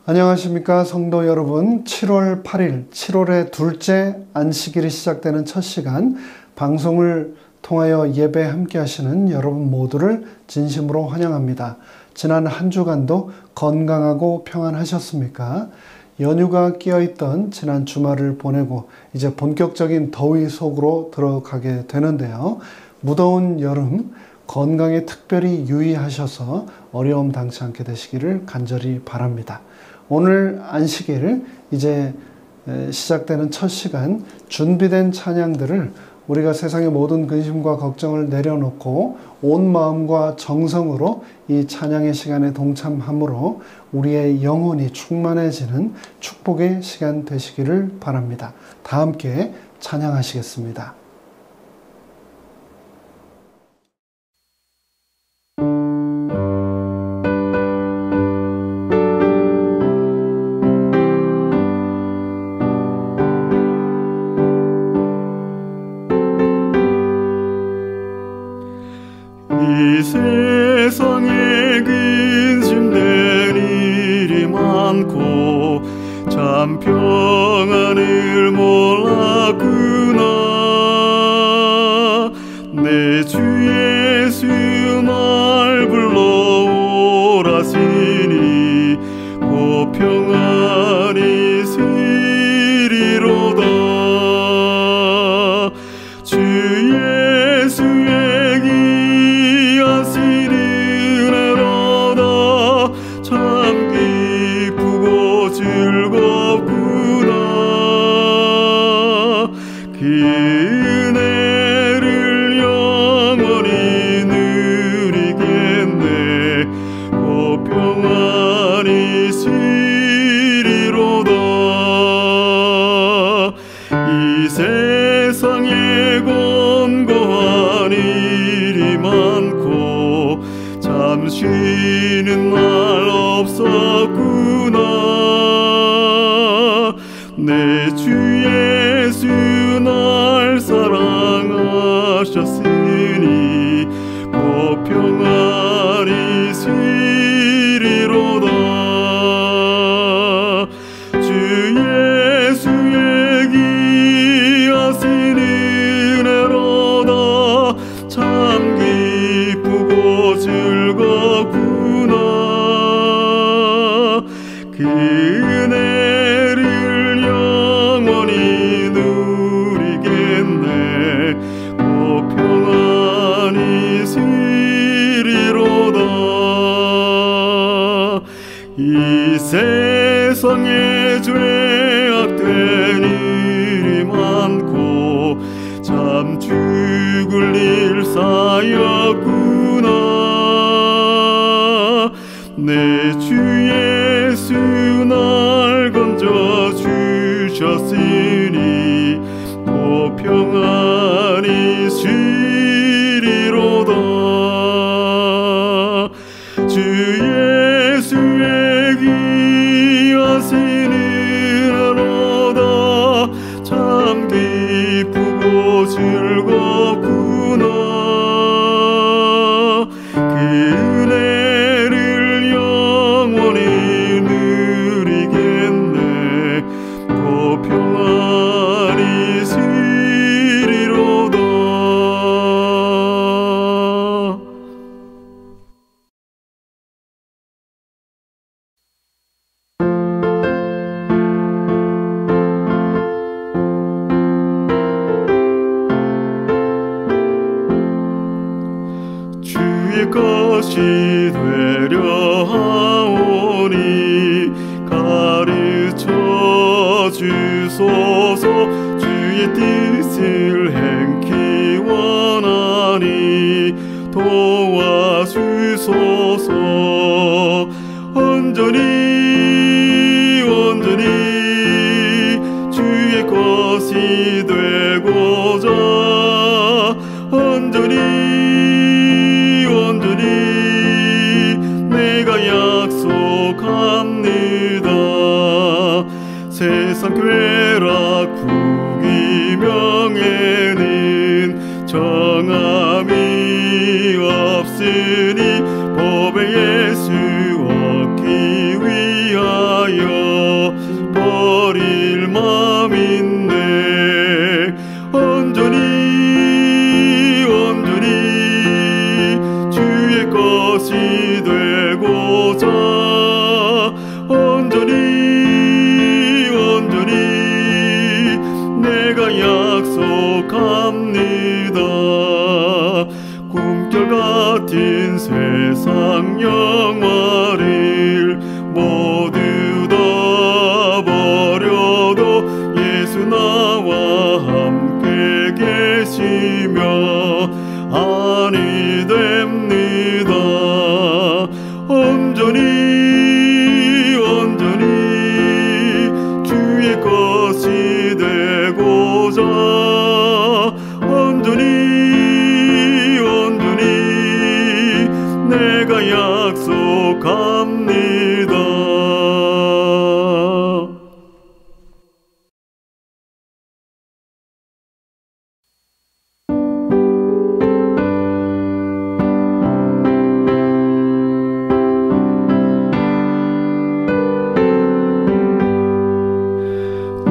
안녕하십니까 성도 여러분. 7월 8일 7월의 둘째 안식일이 시작되는 첫 시간 방송을 통하여 예배 함께 하시는 여러분 모두를 진심으로 환영합니다. 지난 한 주간도 건강하고 평안하셨습니까? 연휴가 끼어있던 지난 주말을 보내고 이제 본격적인 더위 속으로 들어가게 되는데요. 무더운 여름 건강에 특별히 유의하셔서 어려움 당치 않게 되시기를 간절히 바랍니다. 오늘 안식일 이제 시작되는 첫 시간 준비된 찬양들을 우리가 세상의 모든 근심과 걱정을 내려놓고 온 마음과 정성으로 이 찬양의 시간에 동참함으로 우리의 영혼이 충만해지는 축복의 시간 되시기를 바랍니다. 다 함께 찬양하시겠습니다. 이 세상에 근심될 일이 많고 참 평안을 몰랐구나. 내 주 예수 날 불러오라시니 곧 평안이 있으리로다. 주 예수의 참 기쁘고 즐겁구나. 그 은혜를 영원히 쉬는 날 없었구나. 내 주 예수 날 사랑하셨으니 곧 평안히 쉬리로다. 주 예수의 귀하신 은혜로다. 참 기쁘고 즐겁구나. 그 은혜를 영원히 누리겠네. 곧 평안히 쉬리로다. 이 세상에 죄악된 일이 많고 참 죽을 일 쌓였구나. 내 주 예수 날 건져 주셨으니 곧 평안히 쉬리로다. 주 예수의 귀하신 은혜로다. 참 기쁘고 즐겁구나. 그 은혜를 영원히 누리겠네. 곧 평안히 쉬리로다. 주의 것이 되려 하오니 가르쳐 주소서. 주의 뜻을 행기 원하니 도와주소서. 온전히 주의 것이 되고자 온전히 내가 약속합니다. 세상 쾌락 부귀명예는 정함이 없으니 법의 예수 얻기 위하여 버릴 맘 있네. 온전히 주의 것이 되고자 온전히 내가 약속합니다. 꿈결 같은 세상 영화를 모두 다 버려도 예수 나와 함께 계시며 아니 됩니다. 온전히 주의 것이 되고자 온전히 내가 약속합니다.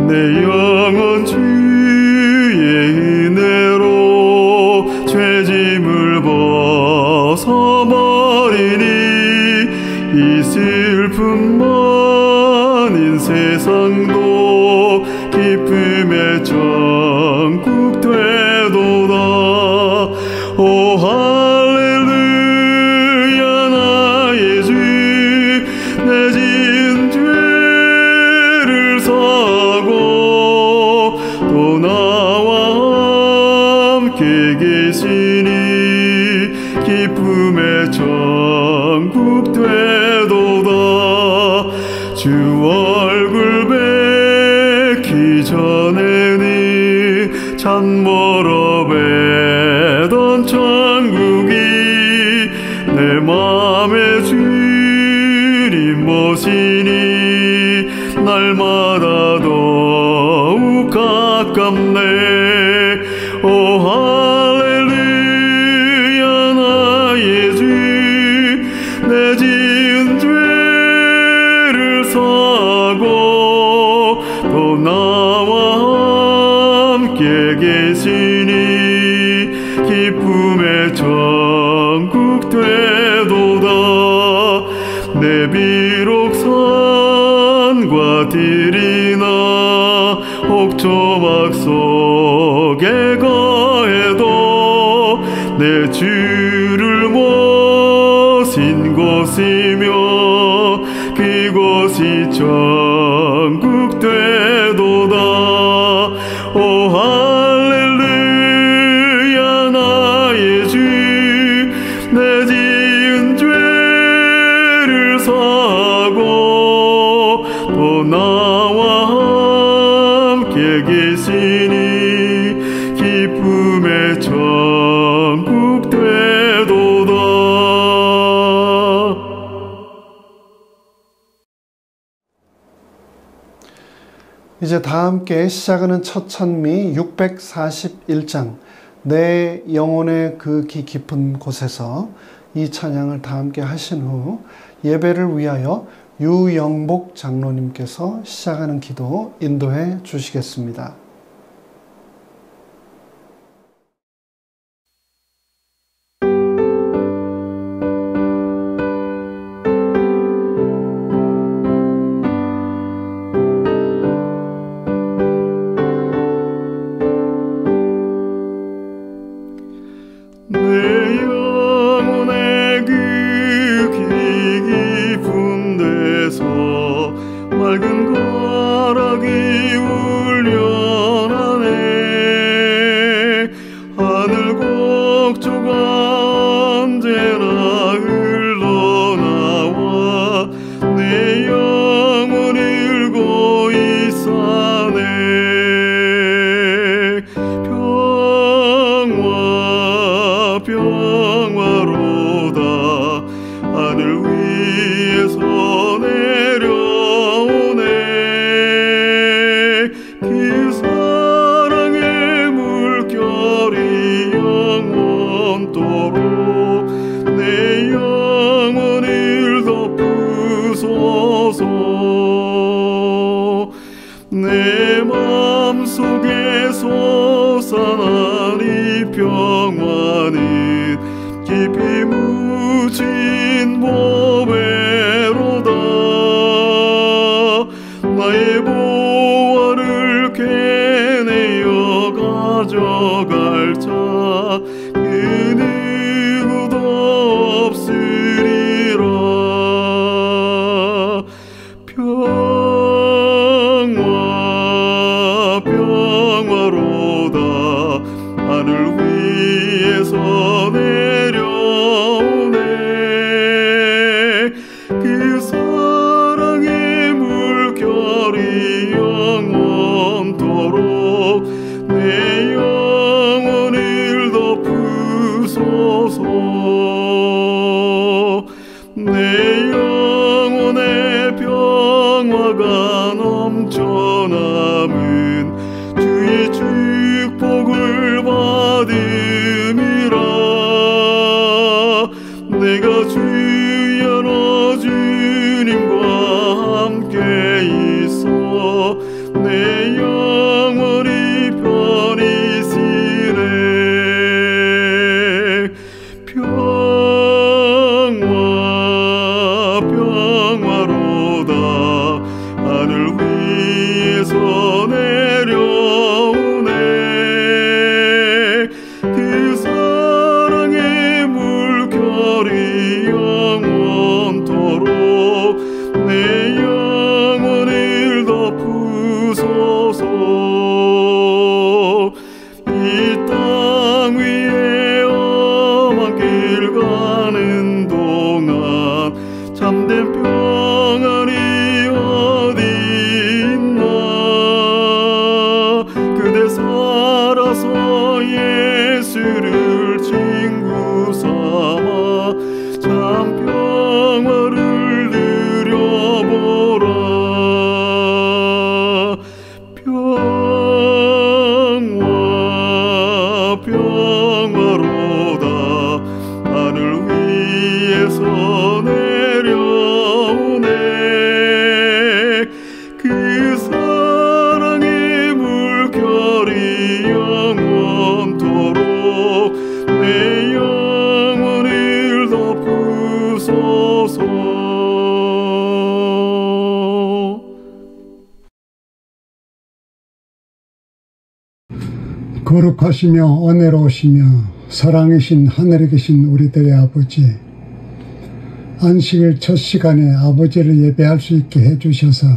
내 영혼 주의 은혜로 죄짐을 벗어버리니 이 슬픔 많은 세상도 기쁨의 천국 되도다. 오 할렐루야 나의 주 내 지은 죄를 사고 또 나와 함께 계시니 기쁨의 천국 되도다. 주 얼굴 뵙기 전에는 참 멀어 뵈던 천국이 내 맘에 날마다 더욱 가깝네. 오 할렐루야 나의 주, 내 지은 죄를 사하고 또 나와 함께 계시니 기쁨의 천국 되도다. 내 비록 산과 들이나 옥조막 속에 거해도 내 주를 모신 곳이며 그곳이 천국 되도다. 오 할렐루야 나의 주, 내 지은 죄를 사하고 또 나와 함께 계시니 기쁨의 천국 되도다. 이제 다 함께 시작하는 첫 찬미 641장 내 영혼의 그 깊은 곳에서 이 찬양을 다 함께 하신 후 예배를 위하여 유영복 장로님께서 시작하는 기도 인도해 주시겠습니다. 내 영혼의 그 깊은 데서 맑은 가락이 울려나네. 하늘 곡조가 언제나 흘러나와 내 영혼을 울고 있사네. 평화로다 하늘 위에서 내려오네. 그 사랑의 물결이 영원토록 내 영혼을 덮으소서. 내 맘속에 솟아나니 평화는 깊이 묻힌 보배로다. 나의 보화를 캐내어 가져갈 자 그 누구도 없으리라. 평화로다 하늘 위에서 내려오네. 그 사랑의 물결이 영원토록 내 영혼을 덮으소서. 내 영혼의 평화가 넘쳐남은 주의 축복을 받음이라. 내가 주여 너 주님과 함께 있어 내 영혼이 편히 쉬네. 평화로다 하늘 위에 거룩하시며 은혜로우시며 사랑이신 하늘에 계신 우리들의 아버지, 안식일 첫 시간에 아버지를 예배할 수 있게 해주셔서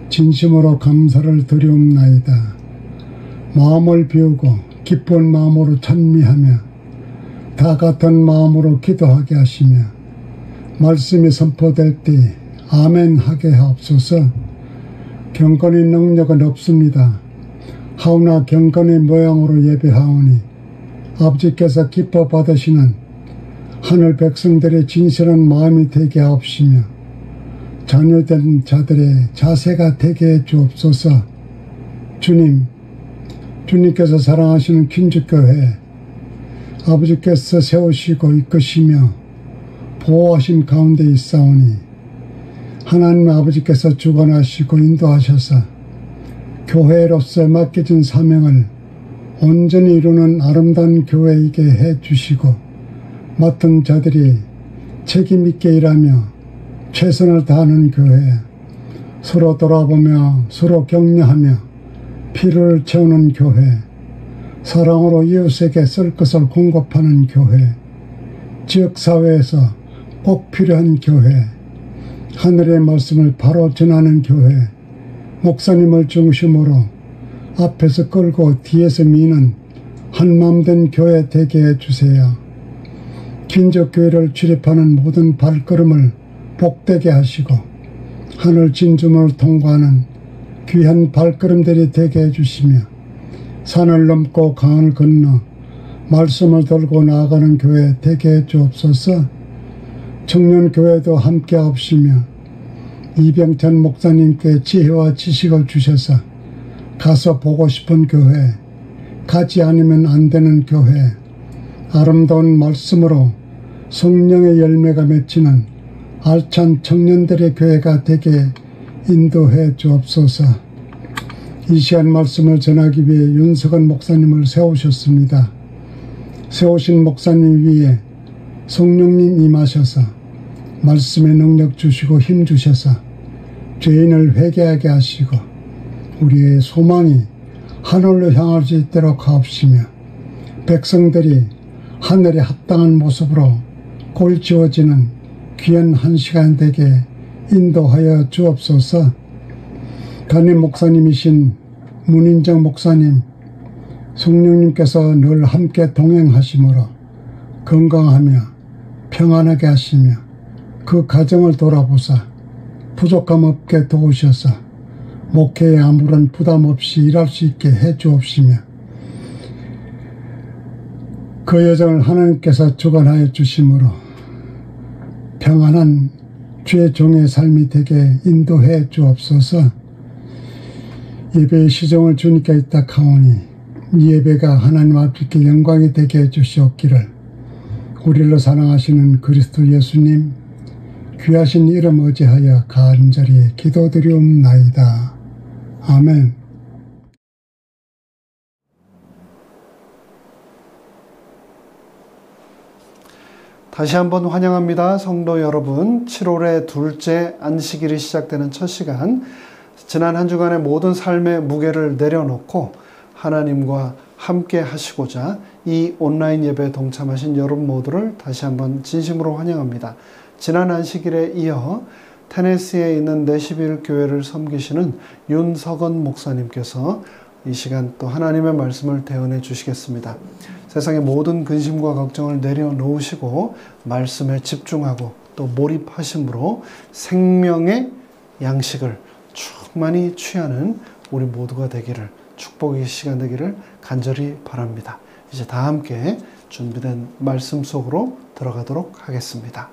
진심으로 감사를 드리옵나이다. 마음을 비우고 기쁜 마음으로 찬미하며 다 같은 마음으로 기도하게 하시며 말씀이 선포될 때 아멘 하게 하옵소서. 경건의 능력은 없습니다. 하오나 경건의 모양으로 예배하오니 아버지께서 기뻐 받으시는 하늘 백성들의 진실한 마음이 되게 하옵시며 자녀된 자들의 자세가 되게 해 주옵소서. 주님께서 사랑하시는 킨주교회 아버지께서 세우시고 이끄시며 보호하신 가운데 있사오니 하나님 아버지께서 주관하시고 인도하셔서 교회로서 맡겨진 사명을 온전히 이루는 아름다운 교회이게 해주시고 맡은 자들이 책임있게 일하며 최선을 다하는 교회, 서로 돌아보며 서로 격려하며 피를 채우는 교회, 사랑으로 이웃에게 쓸 것을 공급하는 교회, 지역사회에서 꼭 필요한 교회, 하늘의 말씀을 바로 전하는 교회, 목사님을 중심으로 앞에서 끌고 뒤에서 미는 한마음된 교회 되게 해주세요. 긴적교회를 출입하는 모든 발걸음을 복되게 하시고 하늘 진주문을 통과하는 귀한 발걸음들이 되게 해주시며 산을 넘고 강을 건너 말씀을 들고 나아가는 교회 되게 해주옵소서. 청년교회도 함께 하옵시며 이병찬 목사님께 지혜와 지식을 주셔서 가서 보고 싶은 교회, 가지 않으면 안 되는 교회, 아름다운 말씀으로 성령의 열매가 맺히는 알찬 청년들의 교회가 되게 인도해 주옵소서. 이 시간 말씀을 전하기 위해 윤석원 목사님을 세우셨습니다. 세우신 목사님 위에 성령님 임하셔서 말씀의 능력 주시고 힘 주셔서 죄인을 회개하게 하시고 우리의 소망이 하늘로 향할 수 있도록 하옵시며 백성들이 하늘에 합당한 모습으로 꼴지어지는 귀한 한 시간 되게 인도하여 주옵소서. 담임 목사님이신 문인정 목사님, 성령님께서 늘 함께 동행하시므로 건강하며 평안하게 하시며 그 가정을 돌아보사 부족함 없게 도우셔서 목회에 아무런 부담 없이 일할 수 있게 해 주옵시며 그 여정을 하나님께서 주관하여 주심으로 평안한 주의 종의 삶이 되게 인도해 주옵소서. 예배의 시종을 주님께 있다 하오니 이 예배가 하나님 앞에 영광이 되게 해 주시옵기를 우리를 사랑하시는 그리스도 예수님 귀하신 이름 의지하여 간절히 기도드리옵나이다. 아멘. 다시 한번 환영합니다. 성도 여러분, 7월의 둘째 안식일이 시작되는 첫 시간, 지난 한 주간의 모든 삶의 무게를 내려놓고 하나님과 함께 하시고자 이 온라인 예배에 동참하신 여러분 모두를 다시 한번 진심으로 환영합니다. 지난 안식일에 이어 테네시에 있는 내시빌 교회를 섬기시는 윤석원 목사님께서 이 시간 또 하나님의 말씀을 대언해 주시겠습니다. 세상의 모든 근심과 걱정을 내려놓으시고 말씀에 집중하고 또 몰입하심으로 생명의 양식을 충만히 취하는 우리 모두가 되기를, 축복의 시간 되기를 간절히 바랍니다. 이제 다 함께 준비된 말씀 속으로 들어가도록 하겠습니다.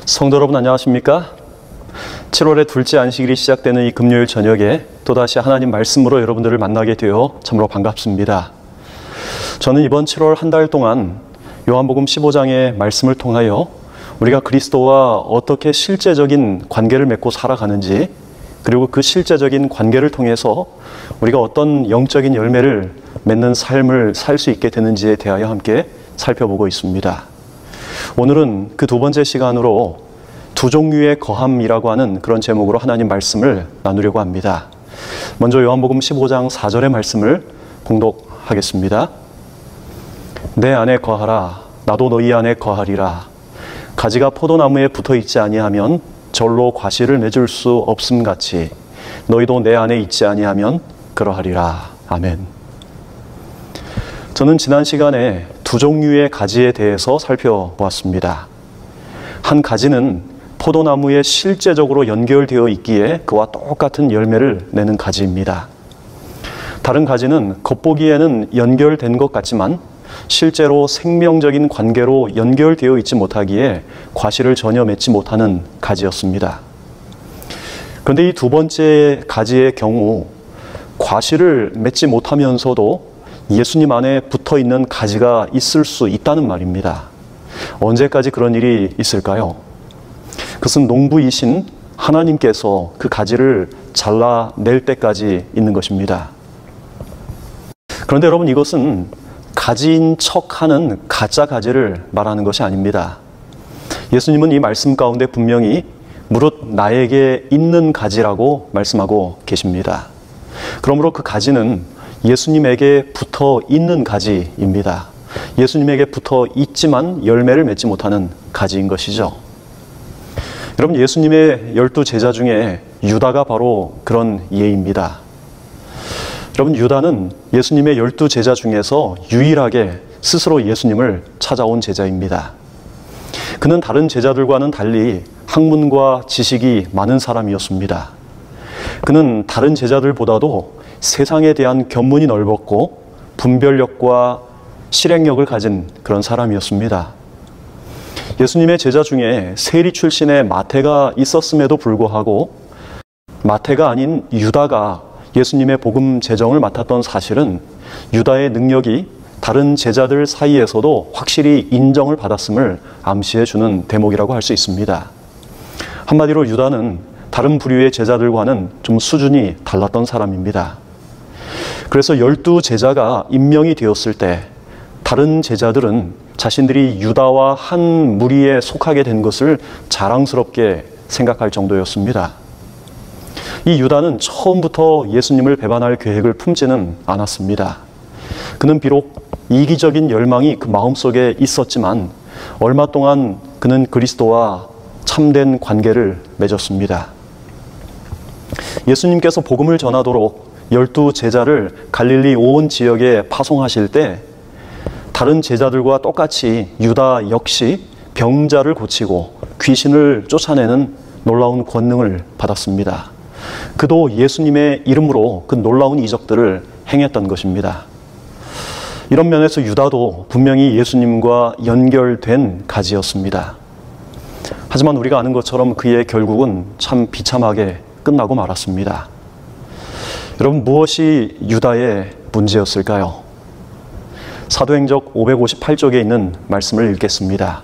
성도 여러분 안녕하십니까? 7월의 둘째 안식일이 시작되는 이 금요일 저녁에 또다시 하나님 말씀으로 여러분들을 만나게 되어 참으로 반갑습니다. 저는 이번 7월 한 달 동안 요한복음 15장의 말씀을 통하여 우리가 그리스도와 어떻게 실제적인 관계를 맺고 살아가는지, 그리고 그 실제적인 관계를 통해서 우리가 어떤 영적인 열매를 맺는 삶을 살 수 있게 되는지에 대하여 함께 살펴보고 있습니다. 오늘은 그 두 번째 시간으로 두 종류의 거함이라고 하는 그런 제목으로 하나님 말씀을 나누려고 합니다. 먼저 요한복음 15장 4절의 말씀을 봉독하겠습니다. 내 안에 거하라, 나도 너희 안에 거하리라. 가지가 포도나무에 붙어 있지 아니하면 절로 과실을 맺을 수 없음같이 너희도 내 안에 있지 아니하면 그러하리라. 아멘. 저는 지난 시간에 두 종류의 가지에 대해서 살펴보았습니다. 한 가지는 포도나무에 실제적으로 연결되어 있기에 그와 똑같은 열매를 내는 가지입니다. 다른 가지는 겉보기에는 연결된 것 같지만 실제로 생명적인 관계로 연결되어 있지 못하기에 과실을 전혀 맺지 못하는 가지였습니다. 그런데 이 두 번째 가지의 경우 과실을 맺지 못하면서도 예수님 안에 붙어 있는 가지가 있을 수 있다는 말입니다. 언제까지 그런 일이 있을까요? 그것은 농부이신 하나님께서 그 가지를 잘라낼 때까지 있는 것입니다. 그런데 여러분, 이것은 가지인 척하는 가짜 가지를 말하는 것이 아닙니다. 예수님은 이 말씀 가운데 분명히 무릇 나에게 있는 가지라고 말씀하고 계십니다. 그러므로 그 가지는 예수님에게 붙어 있는 가지입니다. 예수님에게 붙어 있지만 열매를 맺지 못하는 가지인 것이죠. 여러분, 예수님의 12 제자 중에 유다가 바로 그런 예입니다. 여러분, 유다는 예수님의 12 제자 중에서 유일하게 스스로 예수님을 찾아온 제자입니다. 그는 다른 제자들과는 달리 학문과 지식이 많은 사람이었습니다. 그는 다른 제자들보다도 세상에 대한 견문이 넓었고 분별력과 실행력을 가진 그런 사람이었습니다. 예수님의 제자 중에 세리 출신의 마태가 있었음에도 불구하고 마태가 아닌 유다가 예수님의 복음 제정을 맡았던 사실은 유다의 능력이 다른 제자들 사이에서도 확실히 인정을 받았음을 암시해 주는 대목이라고 할 수 있습니다. 한마디로 유다는 다른 부류의 제자들과는 좀 수준이 달랐던 사람입니다. 그래서 12 제자가 임명이 되었을 때 다른 제자들은 자신들이 유다와 한 무리에 속하게 된 것을 자랑스럽게 생각할 정도였습니다. 이 유다는 처음부터 예수님을 배반할 계획을 품지는 않았습니다. 그는 비록 이기적인 열망이 그 마음속에 있었지만 얼마 동안 그는 그리스도와 참된 관계를 맺었습니다. 예수님께서 복음을 전하도록 12 제자를 갈릴리 온 지역에 파송하실 때 다른 제자들과 똑같이 유다 역시 병자를 고치고 귀신을 쫓아내는 놀라운 권능을 받았습니다. 그도 예수님의 이름으로 그 놀라운 이적들을 행했던 것입니다. 이런 면에서 유다도 분명히 예수님과 연결된 가지였습니다. 하지만 우리가 아는 것처럼 그의 결국은 참 비참하게 끝나고 말았습니다. 여러분, 무엇이 유다의 문제였을까요? 사도행적 558쪽에 있는 말씀을 읽겠습니다.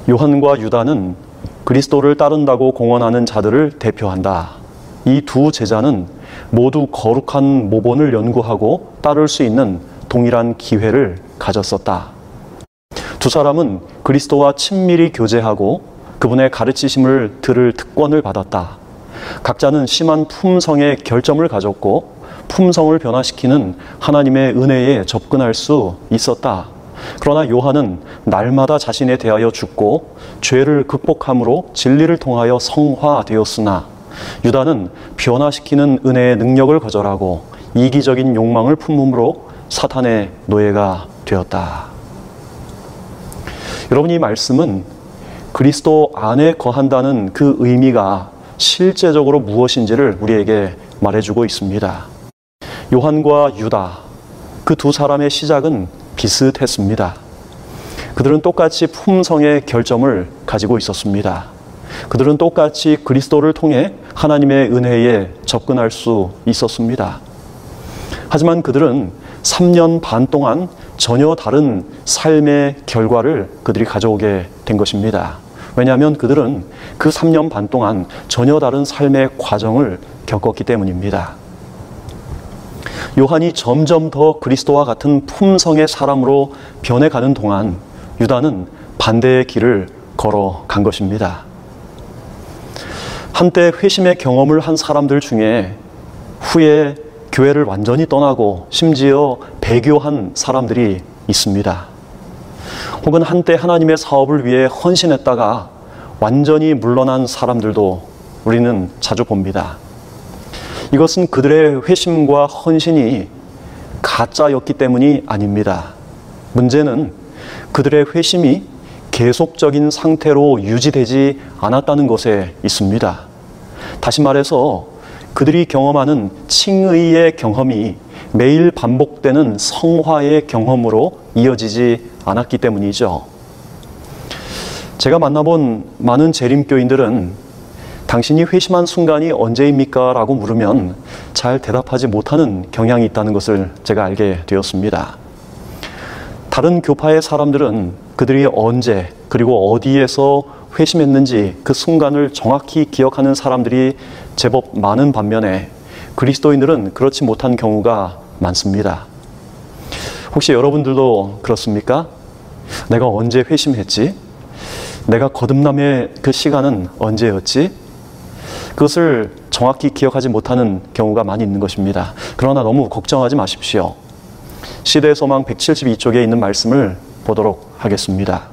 요한과 유다는 그리스도를 따른다고 공언하는 자들을 대표한다. 이 두 제자는 모두 거룩한 모본을 연구하고 따를 수 있는 동일한 기회를 가졌었다. 두 사람은 그리스도와 친밀히 교제하고 그분의 가르치심을 들을 특권을 받았다. 각자는 심한 품성의 결점을 가졌고 품성을 변화시키는 하나님의 은혜에 접근할 수 있었다. 그러나 요한은 날마다 자신에 대하여 죽고 죄를 극복함으로 진리를 통하여 성화되었으나 유다는 변화시키는 은혜의 능력을 거절하고 이기적인 욕망을 품음으로 사탄의 노예가 되었다. 여러분, 이 말씀은 그리스도 안에 거한다는 그 의미가 실제적으로 무엇인지를 우리에게 말해주고 있습니다. 요한과 유다, 그 두 사람의 시작은 비슷했습니다. 그들은 똑같이 품성의 결점을 가지고 있었습니다. 그들은 똑같이 그리스도를 통해 하나님의 은혜에 접근할 수 있었습니다. 하지만 그들은 3년 반 동안 전혀 다른 삶의 결과를 그들이 가져오게 된 것입니다. 왜냐하면 그들은 그 3년 반 동안 전혀 다른 삶의 과정을 겪었기 때문입니다. 요한이 점점 더 그리스도와 같은 품성의 사람으로 변해가는 동안 유다는 반대의 길을 걸어간 것입니다. 한때 회심의 경험을 한 사람들 중에 후에 교회를 완전히 떠나고 심지어 배교한 사람들이 있습니다. 혹은 한때 하나님의 사업을 위해 헌신했다가 완전히 물러난 사람들도 우리는 자주 봅니다. 이것은 그들의 회심과 헌신이 가짜였기 때문이 아닙니다. 문제는 그들의 회심이 계속적인 상태로 유지되지 않았다는 것에 있습니다. 다시 말해서 그들이 경험하는 칭의의 경험이 매일 반복되는 성화의 경험으로 이어지지 않았기 때문이죠. 제가 만나본 많은 재림교인들은 당신이 회심한 순간이 언제입니까? 라고 물으면 잘 대답하지 못하는 경향이 있다는 것을 제가 알게 되었습니다. 다른 교파의 사람들은 그들이 언제 그리고 어디에서 회심했는지 그 순간을 정확히 기억하는 사람들이 제법 많은 반면에 그리스도인들은 그렇지 못한 경우가 많습니다. 혹시 여러분들도 그렇습니까? 내가 언제 회심했지? 내가 거듭남의 그 시간은 언제였지? 그것을 정확히 기억하지 못하는 경우가 많이 있는 것입니다. 그러나 너무 걱정하지 마십시오. 시대의 소망 172쪽에 있는 말씀을 보도록 하겠습니다.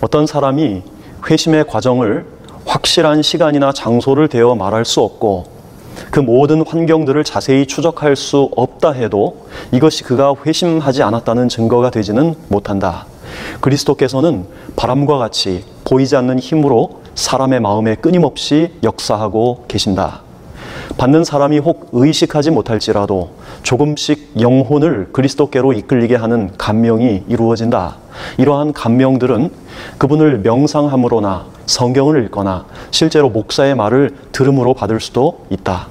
어떤 사람이 회심의 과정을 확실한 시간이나 장소를 대어 말할 수 없고 그 모든 환경들을 자세히 추적할 수 없다 해도 이것이 그가 회심하지 않았다는 증거가 되지는 못한다. 그리스도께서는 바람과 같이 보이지 않는 힘으로 사람의 마음에 끊임없이 역사하고 계신다. 받는 사람이 혹 의식하지 못할지라도 조금씩 영혼을 그리스도께로 이끌리게 하는 감명이 이루어진다. 이러한 감명들은 그분을 명상함으로나 성경을 읽거나 실제로 목사의 말을 들음으로 받을 수도 있다.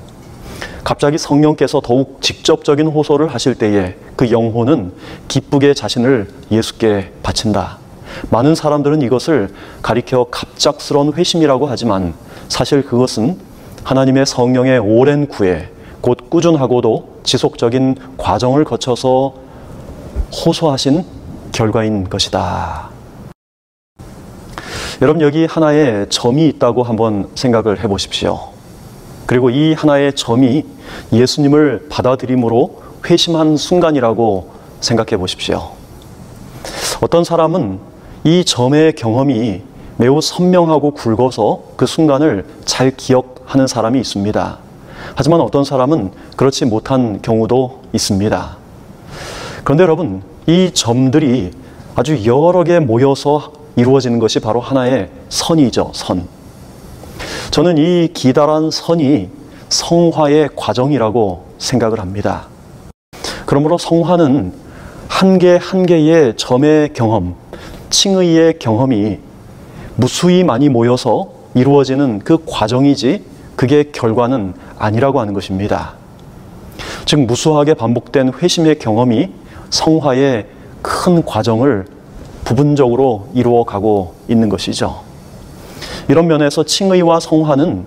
갑자기 성령께서 더욱 직접적인 호소를 하실 때에 그 영혼은 기쁘게 자신을 예수께 바친다. 많은 사람들은 이것을 가리켜 갑작스러운 회심이라고 하지만 사실 그것은 하나님의 성령의 오랜 구애, 곧 꾸준하고도 지속적인 과정을 거쳐서 호소하신 결과인 것이다. 여러분, 여기 하나의 점이 있다고 한번 생각을 해보십시오. 그리고 이 하나의 점이 예수님을 받아들임으로 회심한 순간이라고 생각해 보십시오. 어떤 사람은 이 점의 경험이 매우 선명하고 굵어서 그 순간을 잘 기억하는 사람이 있습니다. 하지만 어떤 사람은 그렇지 못한 경우도 있습니다. 그런데 여러분, 이 점들이 아주 여러 개 모여서 이루어지는 것이 바로 하나의 선이죠, 선. 저는 이 기다란 선이 성화의 과정이라고 생각을 합니다. 그러므로 성화는 한 개 한 개의 점의 경험, 칭의의 경험이 무수히 많이 모여서 이루어지는 그 과정이지 그게 결과는 아니라고 하는 것입니다. 즉 무수하게 반복된 회심의 경험이 성화의 큰 과정을 부분적으로 이루어가고 있는 것이죠. 이런 면에서 칭의와 성화는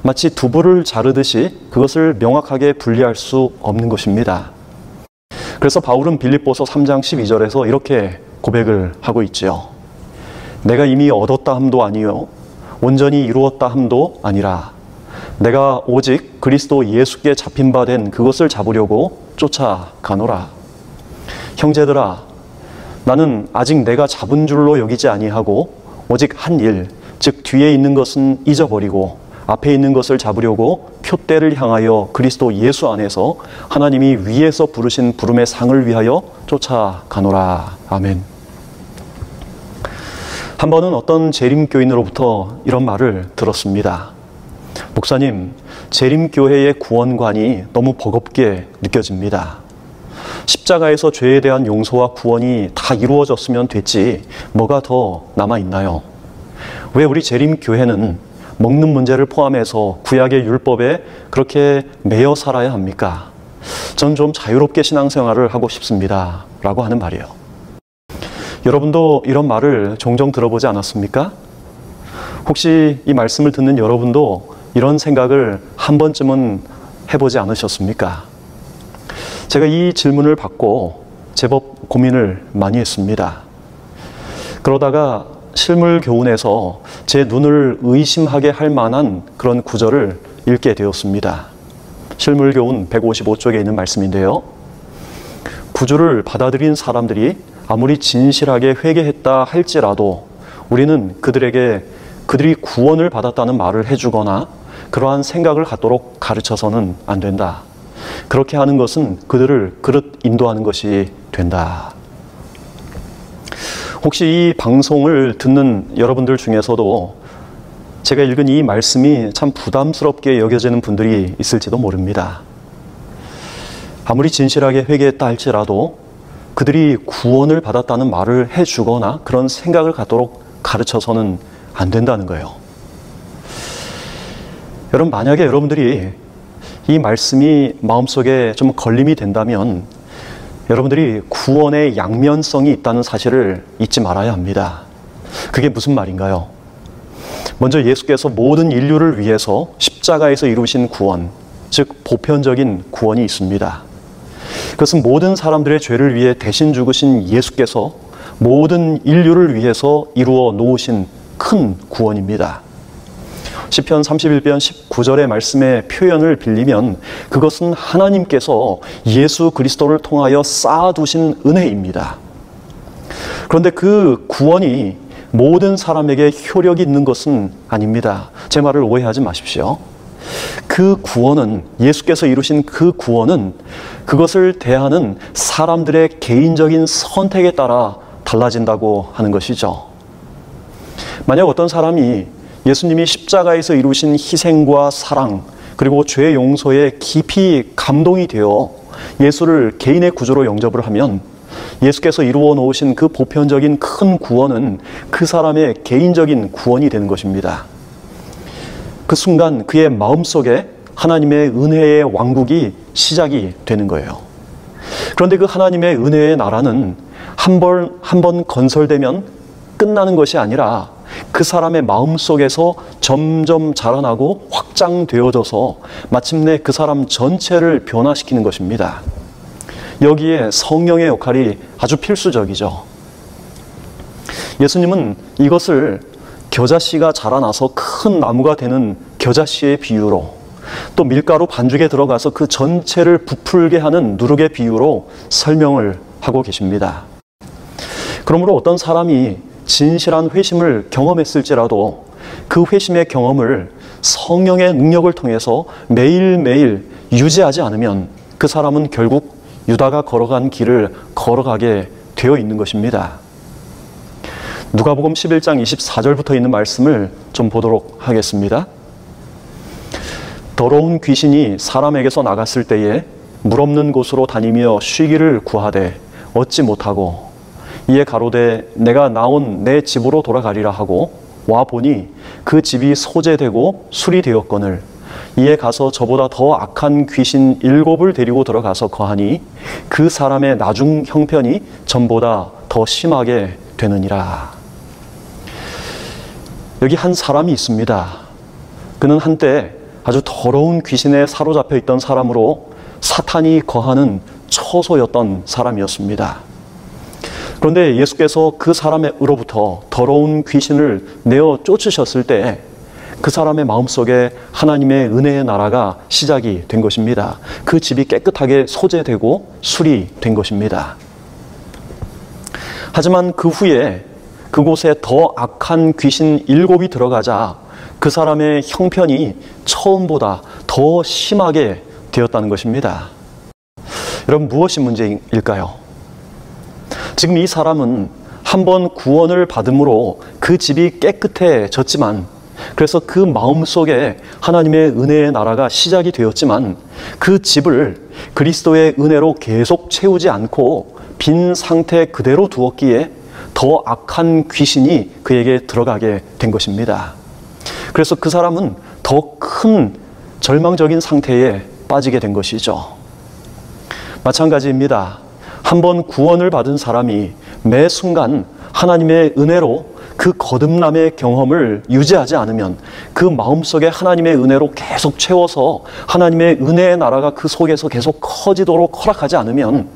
마치 두부를 자르듯이 그것을 명확하게 분리할 수 없는 것입니다. 그래서 바울은 빌립보서 3장 12절에서 이렇게 고백을 하고 있지요. 내가 이미 얻었다 함도 아니요 온전히 이루었다 함도 아니라 내가 오직 그리스도 예수께 잡힌 바 된 그것을 잡으려고 쫓아가노라. 형제들아, 나는 아직 내가 잡은 줄로 여기지 아니하고 오직 한 일, 즉 뒤에 있는 것은 잊어버리고 앞에 있는 것을 잡으려고 표대를 향하여 그리스도 예수 안에서 하나님이 위에서 부르신 부름의 상을 위하여 쫓아가노라. 아멘. 한 번은 어떤 재림교인으로부터 이런 말을 들었습니다. 목사님, 재림교회의 구원관이 너무 버겁게 느껴집니다. 십자가에서 죄에 대한 용서와 구원이 다 이루어졌으면 됐지 뭐가 더 남아있나요? 왜 우리 재림교회는 먹는 문제를 포함해서 구약의 율법에 그렇게 매여 살아야 합니까? 전 좀 자유롭게 신앙생활을 하고 싶습니다. 라고 하는 말이에요. 여러분도 이런 말을 종종 들어보지 않았습니까? 혹시 이 말씀을 듣는 여러분도 이런 생각을 한 번쯤은 해보지 않으셨습니까? 제가 이 질문을 받고 제법 고민을 많이 했습니다. 그러다가 실물 교훈에서 제 눈을 의심하게 할 만한 그런 구절을 읽게 되었습니다. 실물 교훈 155쪽에 있는 말씀인데요. 구주를 받아들인 사람들이 아무리 진실하게 회개했다 할지라도 우리는 그들이 구원을 받았다는 말을 해주거나 그러한 생각을 갖도록 가르쳐서는 안 된다. 그렇게 하는 것은 그들을 그릇 인도하는 것이 된다. 혹시 이 방송을 듣는 여러분들 중에서도 제가 읽은 이 말씀이 참 부담스럽게 여겨지는 분들이 있을지도 모릅니다. 아무리 진실하게 회개했다 할지라도 그들이 구원을 받았다는 말을 해주거나 그런 생각을 갖도록 가르쳐서는 안 된다는 거예요. 여러분, 만약에 여러분들이 이 말씀이 마음속에 좀 걸림이 된다면 여러분들이 구원의 양면성이 있다는 사실을 잊지 말아야 합니다. 그게 무슨 말인가요? 먼저 예수께서 모든 인류를 위해서 십자가에서 이루신 구원, 즉 보편적인 구원이 있습니다. 그것은 모든 사람들의 죄를 위해 대신 죽으신 예수께서 모든 인류를 위해서 이루어 놓으신 큰 구원입니다. 시편 31편 19절의 말씀의 표현을 빌리면 그것은 하나님께서 예수 그리스도를 통하여 쌓아두신 은혜입니다. 그런데 그 구원이 모든 사람에게 효력이 있는 것은 아닙니다. 제 말을 오해하지 마십시오. 그 구원은, 예수께서 이루신 그 구원은 그것을 대하는 사람들의 개인적인 선택에 따라 달라진다고 하는 것이죠. 만약 어떤 사람이 예수님이 십자가에서 이루신 희생과 사랑, 그리고 죄 용서에 깊이 감동이 되어 예수를 개인의 구주로 영접을 하면 예수께서 이루어 놓으신 그 보편적인 큰 구원은 그 사람의 개인적인 구원이 되는 것입니다. 그 순간 그의 마음속에 하나님의 은혜의 왕국이 시작이 되는 거예요. 그런데 그 하나님의 은혜의 나라는 한 번 건설되면 끝나는 것이 아니라 그 사람의 마음속에서 점점 자라나고 확장되어져서 마침내 그 사람 전체를 변화시키는 것입니다. 여기에 성령의 역할이 아주 필수적이죠. 예수님은 이것을 겨자씨가 자라나서 큰 나무가 되는 겨자씨의 비유로, 또 밀가루 반죽에 들어가서 그 전체를 부풀게 하는 누룩의 비유로 설명을 하고 계십니다. 그러므로 어떤 사람이 진실한 회심을 경험했을지라도 그 회심의 경험을 성령의 능력을 통해서 매일매일 유지하지 않으면 그 사람은 결국 유다가 걸어간 길을 걸어가게 되어 있는 것입니다. 누가복음 11장 24절부터 있는 말씀을 좀 보도록 하겠습니다. 더러운 귀신이 사람에게서 나갔을 때에 물 없는 곳으로 다니며 쉬기를 구하되 얻지 못하고 이에 가로되 내가 나온 내 집으로 돌아가리라 하고 와 보니 그 집이 소재되고 술이 되었거늘 이에 가서 저보다 더 악한 귀신 7을 데리고 들어가서 거하니 그 사람의 나중 형편이 전보다 더 심하게 되느니라. 여기 한 사람이 있습니다. 그는 한때 아주 더러운 귀신에 사로잡혀 있던 사람으로 사탄이 거하는 처소였던 사람이었습니다. 그런데 예수께서 그 사람으로부터 더러운 귀신을 내어 쫓으셨을 때 그 사람의 마음속에 하나님의 은혜의 나라가 시작이 된 것입니다. 그 집이 깨끗하게 소재되고 수리된 것입니다. 하지만 그 후에 그곳에 더 악한 귀신 7이 들어가자 그 사람의 형편이 처음보다 더 심하게 되었다는 것입니다. 여러분, 무엇이 문제일까요? 지금 이 사람은 한번 구원을 받음으로 그 집이 깨끗해졌지만, 그래서 그 마음속에 하나님의 은혜의 나라가 시작이 되었지만 그 집을 그리스도의 은혜로 계속 채우지 않고 빈 상태 그대로 두었기에 더 악한 귀신이 그에게 들어가게 된 것입니다. 그래서 그 사람은 더 큰 절망적인 상태에 빠지게 된 것이죠. 마찬가지입니다. 한번 구원을 받은 사람이 매 순간 하나님의 은혜로 그 거듭남의 경험을 유지하지 않으면, 그 마음속에 하나님의 은혜로 계속 채워서 하나님의 은혜의 나라가 그 속에서 계속 커지도록 허락하지 않으면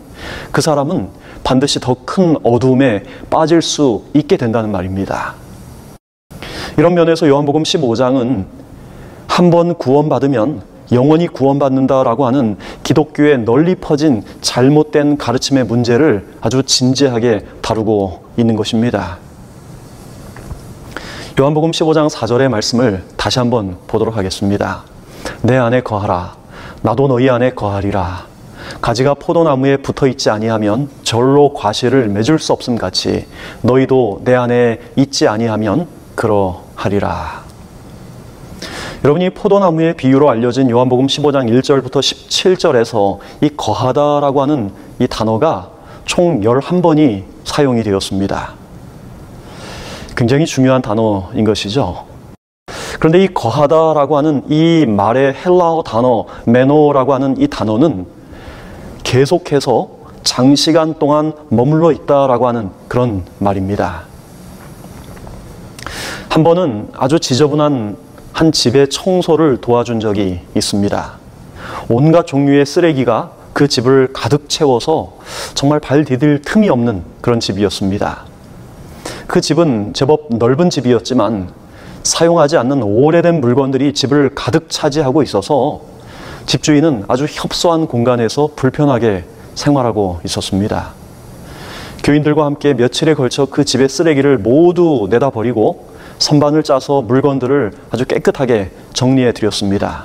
그 사람은 반드시 더 큰 어두움에 빠질 수 있게 된다는 말입니다. 이런 면에서 요한복음 15장은 한번 구원받으면 영원히 구원받는다라고 하는 기독교에 널리 퍼진 잘못된 가르침의 문제를 아주 진지하게 다루고 있는 것입니다. 요한복음 15장 4절의 말씀을 다시 한번 보도록 하겠습니다. 내 안에 거하라. 나도 너희 안에 거하리라. 가지가 포도나무에 붙어있지 아니하면 절로 과실을 맺을 수 없음 같이 너희도 내 안에 있지 아니하면 그러하리라. 여러분이 포도나무의 비유로 알려진 요한복음 15장 1절부터 17절에서 이 거하다라고 하는 이 단어가 총 11번이 사용이 되었습니다. 굉장히 중요한 단어인 것이죠. 그런데 이 거하다라고 하는 이 말의 헬라어 단어 메노라고 하는 이 단어는 계속해서 장시간 동안 머물러 있다라고 하는 그런 말입니다. 한 번은 아주 지저분한 한 집의 청소를 도와준 적이 있습니다. 온갖 종류의 쓰레기가 그 집을 가득 채워서 정말 발 디딜 틈이 없는 그런 집이었습니다. 그 집은 제법 넓은 집이었지만 사용하지 않는 오래된 물건들이 집을 가득 차지하고 있어서 집주인은 아주 협소한 공간에서 불편하게 생활하고 있었습니다. 교인들과 함께 며칠에 걸쳐 그 집의 쓰레기를 모두 내다 버리고 선반을 짜서 물건들을 아주 깨끗하게 정리해 드렸습니다.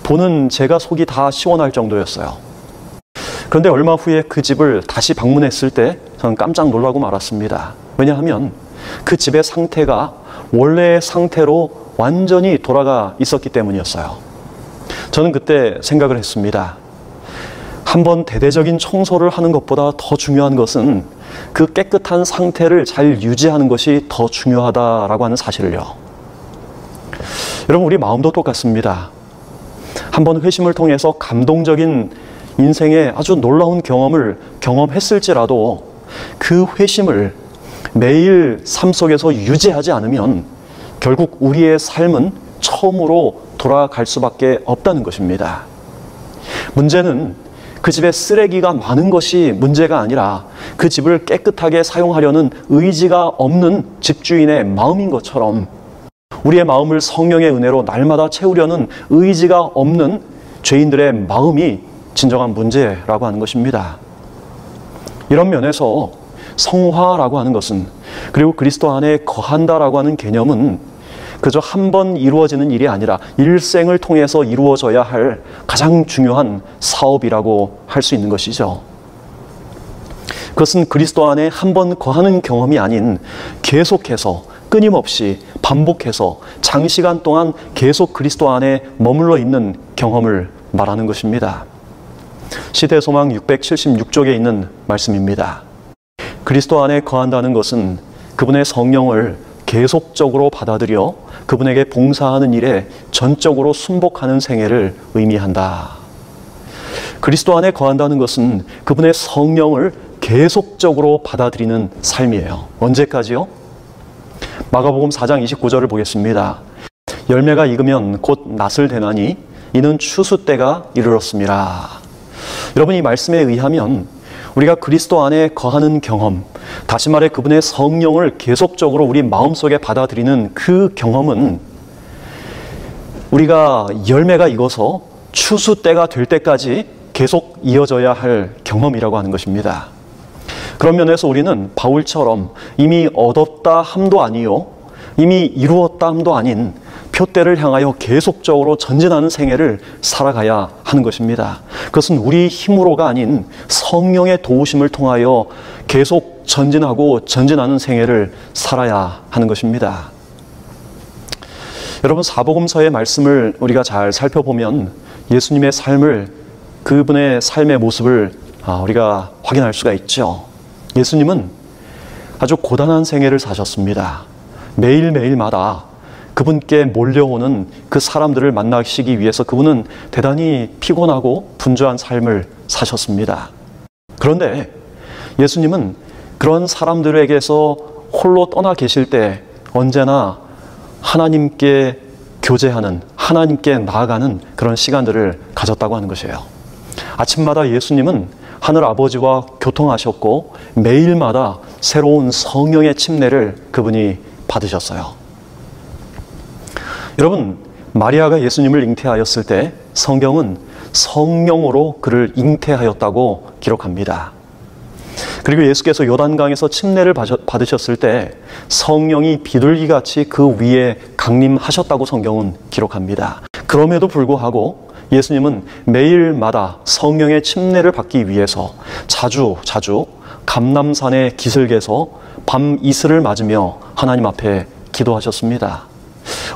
보는 제가 속이 다 시원할 정도였어요. 그런데 얼마 후에 그 집을 다시 방문했을 때 저는 깜짝 놀라고 말았습니다. 왜냐하면 그 집의 상태가 원래의 상태로 완전히 돌아가 있었기 때문이었어요. 저는 그때 생각을 했습니다. 한번 대대적인 청소를 하는 것보다 더 중요한 것은 그 깨끗한 상태를 잘 유지하는 것이 더 중요하다라고 하는 사실을요. 여러분, 우리 마음도 똑같습니다. 한번 회심을 통해서 감동적인 인생의 아주 놀라운 경험을 경험했을지라도 그 회심을 매일 삶 속에서 유지하지 않으면 결국 우리의 삶은 처음으로 돌아갈 수밖에 없다는 것입니다. 문제는 그 집에 쓰레기가 많은 것이 문제가 아니라 그 집을 깨끗하게 사용하려는 의지가 없는 집주인의 마음인 것처럼 우리의 마음을 성령의 은혜로 날마다 채우려는 의지가 없는 죄인들의 마음이 진정한 문제라고 하는 것입니다. 이런 면에서 성화라고 하는 것은, 그리고 그리스도 안에 거한다라고 하는 개념은 그저 한 번 이루어지는 일이 아니라 일생을 통해서 이루어져야 할 가장 중요한 사업이라고 할 수 있는 것이죠. 그것은 그리스도 안에 한 번 거하는 경험이 아닌 계속해서 끊임없이 반복해서 장시간 동안 계속 그리스도 안에 머물러 있는 경험을 말하는 것입니다. 시대소망 676쪽에 있는 말씀입니다. 그리스도 안에 거한다는 것은 그분의 성령을 계속적으로 받아들여 그분에게 봉사하는 일에 전적으로 순복하는 생애를 의미한다. 그리스도 안에 거한다는 것은 그분의 성령을 계속적으로 받아들이는 삶이에요. 언제까지요? 마가복음 4장 29절을 보겠습니다. 열매가 익으면 곧 낫을 대나니 이는 추수 때가 이르렀습니다. 여러분, 이 말씀에 의하면 우리가 그리스도 안에 거하는 경험, 다시 말해 그분의 성령을 계속적으로 우리 마음속에 받아들이는 그 경험은 우리가 열매가 익어서 추수 때가 될 때까지 계속 이어져야 할 경험이라고 하는 것입니다. 그런 면에서 우리는 바울처럼 이미 얻었다 함도 아니요, 이미 이루었다 함도 아닌 표대를 향하여 계속적으로 전진하는 생애를 살아가야 하는 것입니다. 그것은 우리 힘으로가 아닌 성령의 도우심을 통하여 계속 전진하고 전진하는 생애를 살아야 하는 것입니다. 여러분, 사복음서의 말씀을 우리가 잘 살펴보면 예수님의 삶을, 그분의 삶의 모습을 우리가 확인할 수가 있죠. 예수님은 아주 고단한 생애를 사셨습니다. 매일매일마다 그분께 몰려오는 그 사람들을 만나시기 위해서 그분은 대단히 피곤하고 분주한 삶을 사셨습니다. 그런데 예수님은 그런 사람들에게서 홀로 떠나 계실 때 언제나 하나님께 교제하는, 하나님께 나아가는 그런 시간들을 가졌다고 하는 것이에요. 아침마다 예수님은 하늘 아버지와 교통하셨고 매일마다 새로운 성령의 침례를 그분이 받으셨어요. 여러분, 마리아가 예수님을 잉태하였을 때 성경은 성령으로 그를 잉태하였다고 기록합니다. 그리고 예수께서 요단강에서 침례를 받으셨을 때 성령이 비둘기같이 그 위에 강림하셨다고 성경은 기록합니다. 그럼에도 불구하고 예수님은 매일마다 성령의 침례를 받기 위해서 자주 감람산의 기슭에서 밤 이슬을 맞으며 하나님 앞에 기도하셨습니다.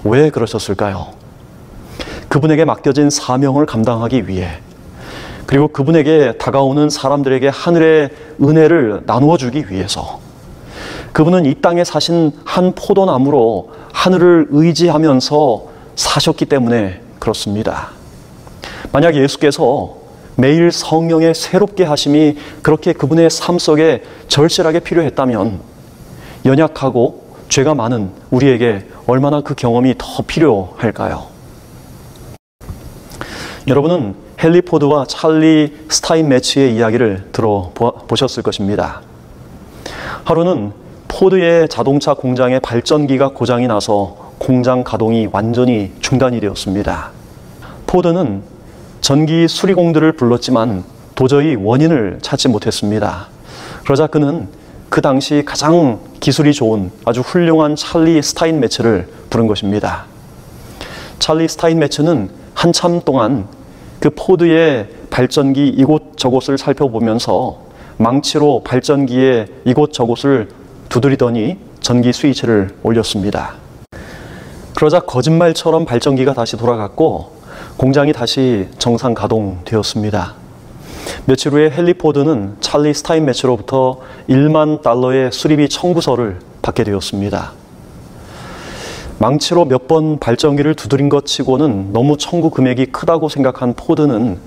왜 그러셨을까요? 그분에게 맡겨진 사명을 감당하기 위해, 그리고 그분에게 다가오는 사람들에게 하늘의 은혜를 나누어 주기 위해서. 그분은 이 땅에 사신 한 포도나무로 하늘을 의지하면서 사셨기 때문에 그렇습니다. 만약 예수께서 매일 성령의 새롭게 하심이 그렇게 그분의 삶 속에 절실하게 필요했다면 연약하고 죄가 많은 우리에게 얼마나 그 경험이 더 필요할까요? 여러분은 헨리 포드와 찰리 스타인매츠의 이야기를 들어보셨을 것입니다. 하루는 포드의 자동차 공장의 발전기가 고장이 나서 공장 가동이 완전히 중단이 되었습니다. 포드는 전기 수리공들을 불렀지만 도저히 원인을 찾지 못했습니다. 그러자 그는 그 당시 가장 기술이 좋은 아주 훌륭한 찰리 스타인매츠를 부른 것입니다. 찰리 스타인매츠는 한참 동안 그 포드의 발전기 이곳저곳을 살펴보면서 망치로 발전기의 이곳저곳을 두드리더니 전기 스위치를 올렸습니다. 그러자 거짓말처럼 발전기가 다시 돌아갔고 공장이 다시 정상 가동되었습니다. 며칠 후에 헨리 포드는 찰리 스타인매츠로부터 $10,000,000의 수리비 청구서를 받게 되었습니다. 망치로 몇 번 발전기를 두드린 것 치고는 너무 청구 금액이 크다고 생각한 포드는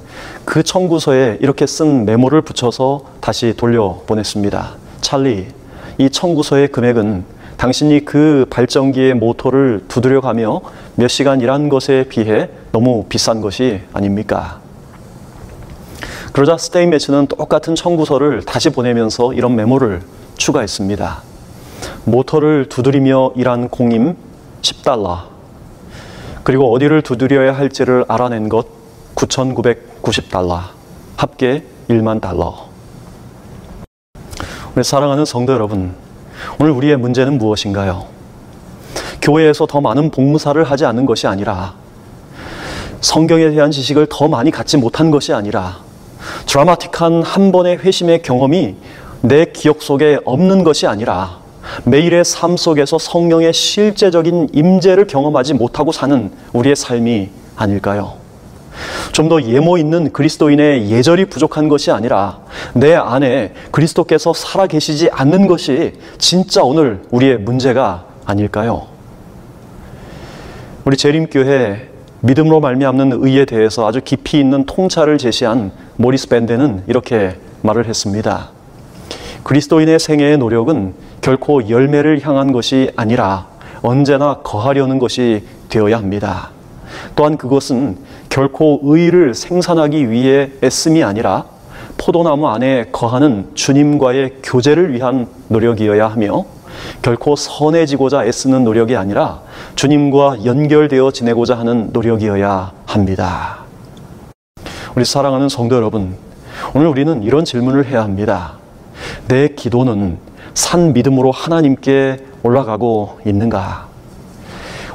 그 청구서에 이렇게 쓴 메모를 붙여서 다시 돌려보냈습니다. 찰리, 이 청구서의 금액은 당신이 그 발전기의 모터를 두드려가며 몇 시간 일한 것에 비해 너무 비싼 것이 아닙니까? 그러자 스타인매츠는 똑같은 청구서를 다시 보내면서 이런 메모를 추가했습니다. 모터를 두드리며 일한 공임 $10, 그리고 어디를 두드려야 할지를 알아낸 것 $9,990, 합계 $10,000,000. 우리 사랑하는 성도 여러분, 오늘 우리의 문제는 무엇인가요? 교회에서 더 많은 복무사를 하지 않는 것이 아니라, 성경에 대한 지식을 더 많이 갖지 못한 것이 아니라, 드라마틱한 한 번의 회심의 경험이 내 기억 속에 없는 것이 아니라, 매일의 삶 속에서 성령의 실제적인 임재를 경험하지 못하고 사는 우리의 삶이 아닐까요? 좀 더 예모 있는 그리스도인의 예절이 부족한 것이 아니라 내 안에 그리스도께서 살아계시지 않는 것이 진짜 오늘 우리의 문제가 아닐까요? 우리 재림교회 믿음으로 말미암는 의에 대해서 아주 깊이 있는 통찰을 제시한 모리스 밴데는 이렇게 말을 했습니다. 그리스도인의 생애의 노력은 결코 열매를 향한 것이 아니라 언제나 거하려는 것이 되어야 합니다. 또한 그것은 결코 의를 생산하기 위해 애씀이 아니라 포도나무 안에 거하는 주님과의 교제를 위한 노력이어야 하며 결코 선해지고자 애쓰는 노력이 아니라 주님과 연결되어 지내고자 하는 노력이어야 합니다. 우리 사랑하는 성도 여러분, 오늘 우리는 이런 질문을 해야 합니다. 내 기도는 산 믿음으로 하나님께 올라가고 있는가?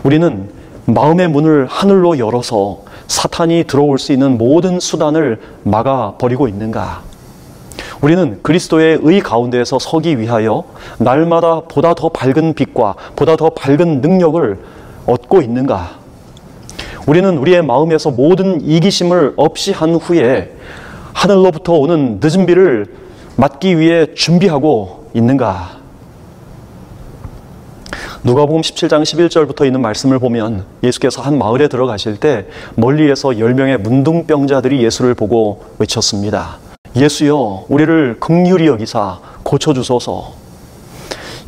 우리는 마음의 문을 하늘로 열어서 사탄이 들어올 수 있는 모든 수단을 막아버리고 있는가? 우리는 그리스도의 의 가운데에서 서기 위하여 날마다 보다 더 밝은 빛과 보다 더 밝은 능력을 얻고 있는가? 우리는 우리의 마음에서 모든 이기심을 없이 한 후에 하늘로부터 오는 늦은 비를 맞기 위해 준비하고 있는가? 누가복음 17장 11절부터 있는 말씀을 보면 예수께서 한 마을에 들어가실 때 멀리에서 10명의 문둥병자들이 예수를 보고 외쳤습니다. 예수여, 우리를 긍휼히 여기사 고쳐주소서.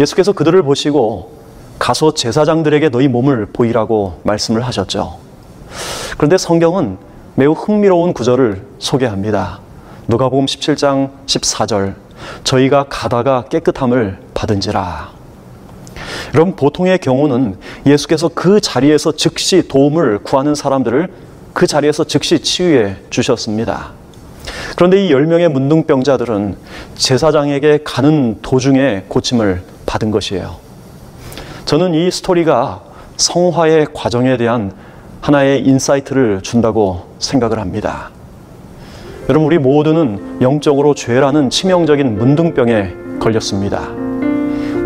예수께서 그들을 보시고 가서 제사장들에게 너희 몸을 보이라고 말씀을 하셨죠. 그런데 성경은 매우 흥미로운 구절을 소개합니다. 누가복음 17장 14절, 저희가 가다가 깨끗함을 받은지라. 여러분, 보통의 경우는 예수께서 그 자리에서 즉시 도움을 구하는 사람들을 그 자리에서 즉시 치유해 주셨습니다. 그런데 이 10명의 문둥병자들은 제사장에게 가는 도중에 고침을 받은 것이에요. 저는 이 스토리가 성화의 과정에 대한 하나의 인사이트를 준다고 생각을 합니다. 여러분, 우리 모두는 영적으로 죄라는 치명적인 문둥병에 걸렸습니다.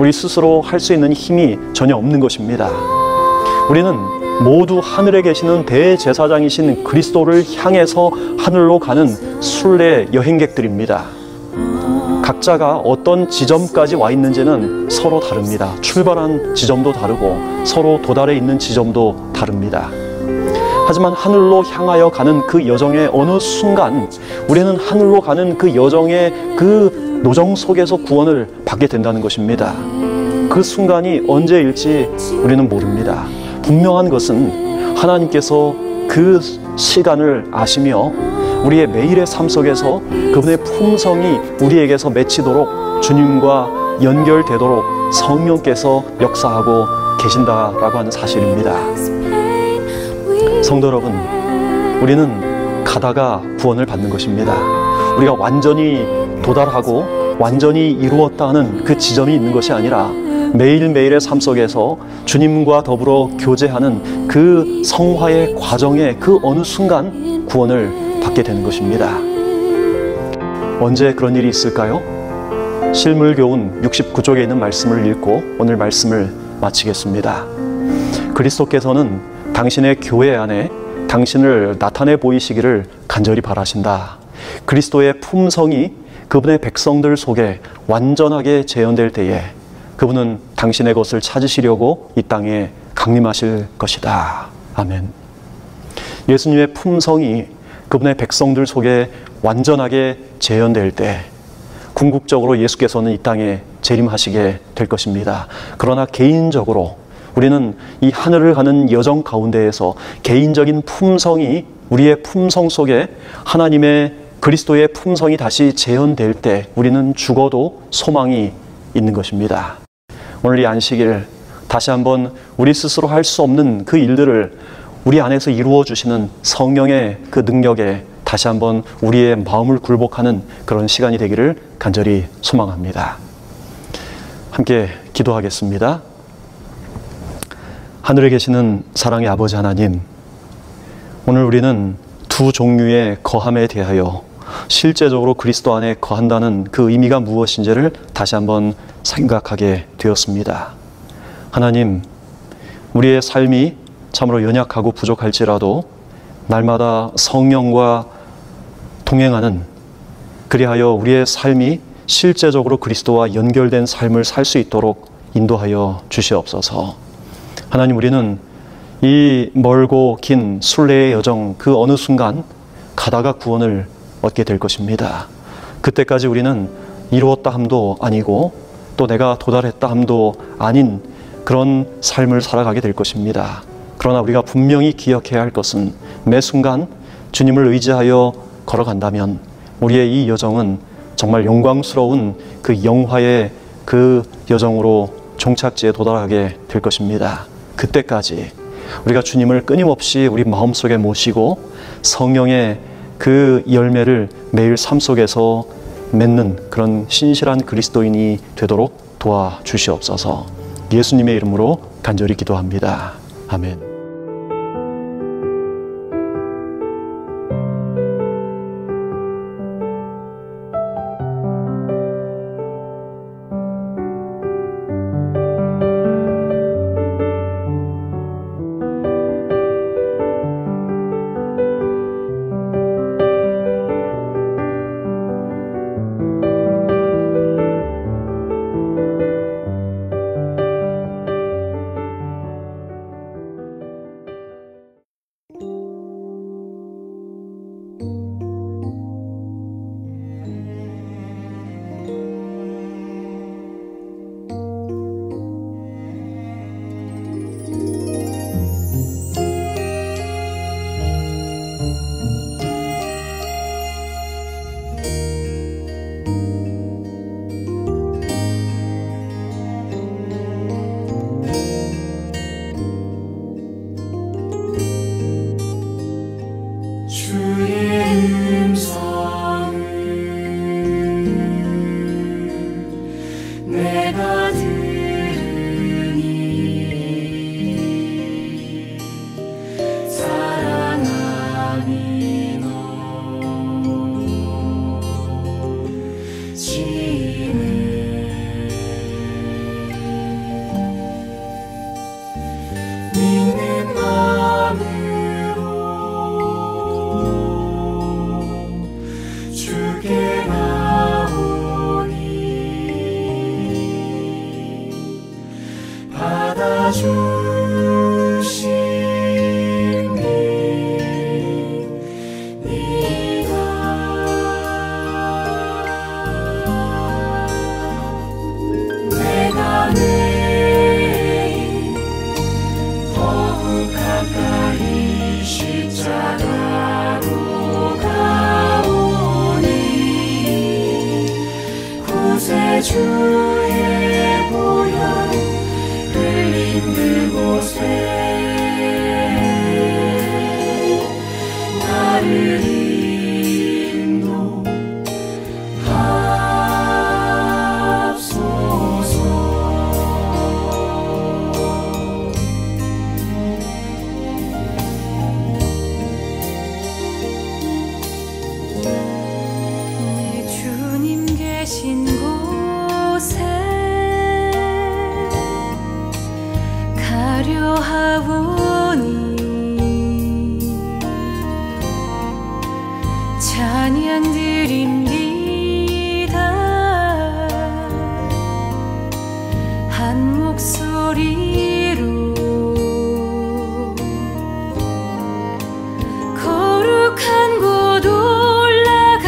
우리 스스로 할 수 있는 힘이 전혀 없는 것입니다. 우리는 모두 하늘에 계시는 대제사장이신 그리스도를 향해서 하늘로 가는 순례 여행객들입니다. 각자가 어떤 지점까지 와 있는지는 서로 다릅니다. 출발한 지점도 다르고 서로 도달해 있는 지점도 다릅니다. 하지만 하늘로 향하여 가는 그 여정의 어느 순간 우리는 하늘로 가는 그 여정의 그 노정 속에서 구원을 받게 된다는 것입니다. 그 순간이 언제일지 우리는 모릅니다. 분명한 것은 하나님께서 그 시간을 아시며 우리의 매일의 삶 속에서 그분의 품성이 우리에게서 맺히도록 주님과 연결되도록 성령께서 역사하고 계신다라고 하는 사실입니다. 성도 여러분, 우리는 가다가 구원을 받는 것입니다. 우리가 완전히 도달하고 완전히 이루었다는 그 지점이 있는 것이 아니라 매일매일의 삶 속에서 주님과 더불어 교제하는 그 성화의 과정의 그 어느 순간 구원을 받게 되는 것입니다. 언제 그런 일이 있을까요? 실물교훈 69쪽에 있는 말씀을 읽고 오늘 말씀을 마치겠습니다. 그리스도께서는 당신의 교회 안에 당신을 나타내 보이시기를 간절히 바라신다. 그리스도의 품성이 그분의 백성들 속에 완전하게 재현될 때에 그분은 당신의 것을 찾으시려고 이 땅에 강림하실 것이다. 아멘. 예수님의 품성이 그분의 백성들 속에 완전하게 재현될 때 궁극적으로 예수께서는 이 땅에 재림하시게 될 것입니다. 그러나 개인적으로 우리는 이 하늘을 가는 여정 가운데에서 개인적인 품성이 우리의 품성 속에 하나님의 그리스도의 품성이 다시 재현될 때 우리는 죽어도 소망이 있는 것입니다. 오늘 이 안식일 다시 한번 우리 스스로 할 수 없는 그 일들을 우리 안에서 이루어 주시는 성령의 그 능력에 다시 한번 우리의 마음을 굴복하는 그런 시간이 되기를 간절히 소망합니다. 함께 기도하겠습니다. 하늘에 계시는 사랑의 아버지 하나님, 오늘 우리는 두 종류의 거함에 대하여 실제적으로 그리스도 안에 거한다는 그 의미가 무엇인지를 다시 한번 생각하게 되었습니다. 하나님, 우리의 삶이 참으로 연약하고 부족할지라도 날마다 성령과 동행하는, 그리하여 우리의 삶이 실제적으로 그리스도와 연결된 삶을 살 수 있도록 인도하여 주시옵소서. 하나님, 우리는 이 멀고 긴 순례의 여정 그 어느 순간 가다가 구원을 얻게 될 것입니다. 그때까지 우리는 이루었다 함도 아니고 또 내가 도달했다 함도 아닌 그런 삶을 살아가게 될 것입니다. 그러나 우리가 분명히 기억해야 할 것은 매 순간 주님을 의지하여 걸어간다면 우리의 이 여정은 정말 영광스러운 그 영화의 그 여정으로 종착지에 도달하게 될 것입니다. 그때까지 우리가 주님을 끊임없이 우리 마음속에 모시고 성령의 그 열매를 매일 삶 속에서 맺는 그런 신실한 그리스도인이 되도록 도와주시옵소서. 예수님의 이름으로 간절히 기도합니다. 아멘. 주의 보혈 흘린 그곳에 나를 인도하소서. 내 주님 계신 곳에 가려 하오니 찬양 드립니다. 한 목소리로 거룩한 곳 올라가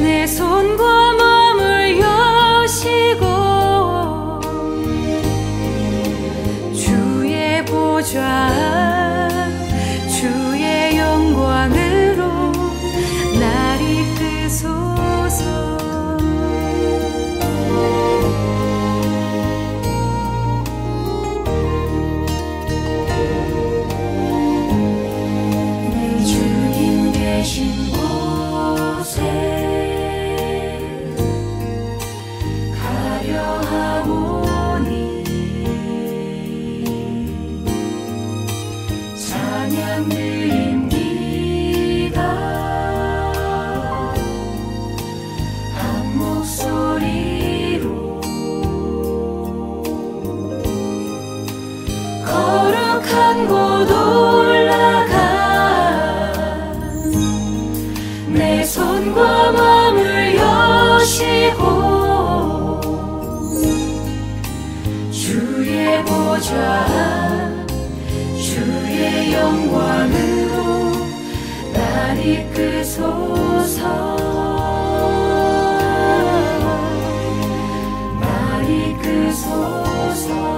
내 손과 몸을 여시고 주의 보좌 주의 영광으로 주가 주의 영광으로 날 이끄소서 날 이끄소서